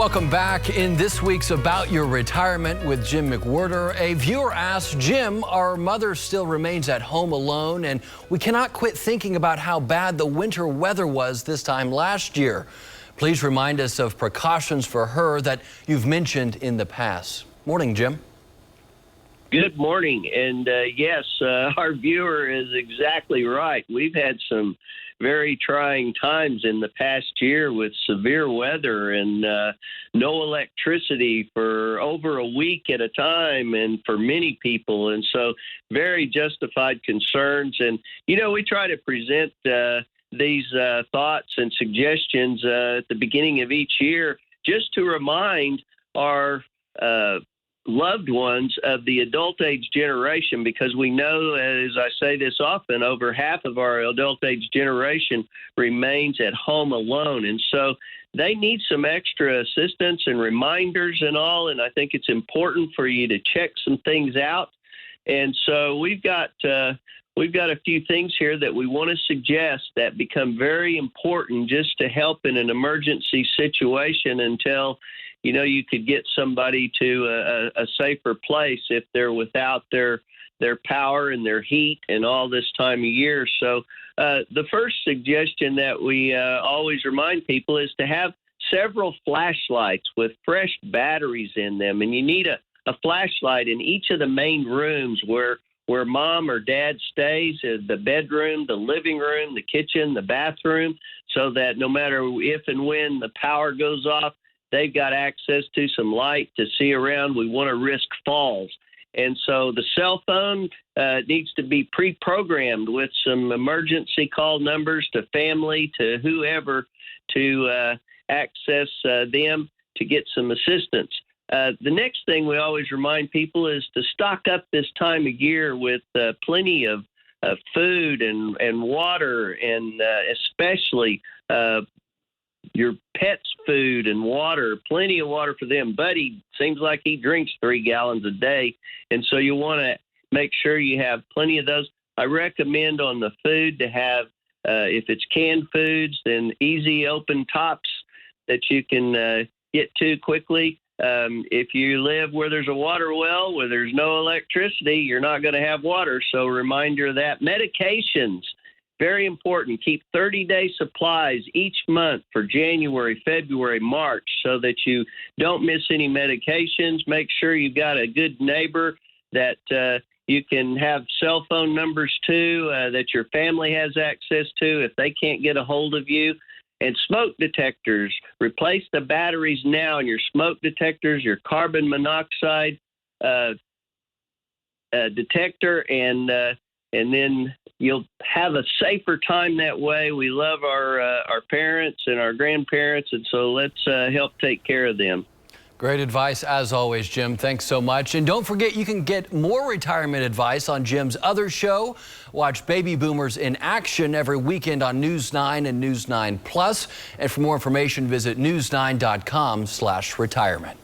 Welcome back. In this week's About Your Retirement with Jim McWhirter, a viewer asked, Jim, our mother still remains at home alone, and we cannot quit thinking about how bad the winter weather was this time last year. Please remind us of precautions for her that you've mentioned in the past. Morning, Jim. Good morning. And yes, our viewer is exactly right. We've had some very trying times in the past year with severe weather and no electricity for over a week at a time, and for many people. And so very justified concerns. And, you know, we try to present these thoughts and suggestions at the beginning of each year just to remind our loved ones of the adult age generation, because we know, as I say this often, over half of our adult age generation remains at home alone. And so they need some extra assistance and reminders and all. And I think it's important for you to check some things out. And so we've got a few things here that we want to suggest that become very important just to help in an emergency situation until, you know, you could get somebody to a safer place if they're without their power and their heat and all this time of year. So the first suggestion that we always remind people is to have several flashlights with fresh batteries in them. And you need a flashlight in each of the main rooms where mom or dad stays, the bedroom, the living room, the kitchen, the bathroom, so that no matter if and when the power goes off, they've got access to some light to see around. We want to risk falls. And so the cell phone needs to be pre-programmed with some emergency call numbers to family, to whoever, to access them to get some assistance. The next thing we always remind people is to stock up this time of year with plenty of food and water, and especially your pet's food and water, plenty of water for them. Buddy seems like he drinks 3 gallons a day, and so you want to make sure you have plenty of those. I recommend on the food to have, if it's canned foods, then easy open tops that you can get to quickly. If you live where there's a water well, where there's no electricity, you're not going to have water. So reminder of that. Medications, very important. Keep 30-day supplies each month for January, February, March, so that you don't miss any medications. Make sure you've got a good neighbor that you can have cell phone numbers to, that your family has access to if they can't get a hold of you. And smoke detectors, replace the batteries now in your smoke detectors, your carbon monoxide detector, and then you'll have a safer time that way. We love our parents and our grandparents, and so let's help take care of them. Great advice as always, Jim. Thanks so much. And don't forget, you can get more retirement advice on Jim's other show. Watch Baby Boomers in Action every weekend on News 9 and News 9 Plus. And for more information, visit news9.com/retirement.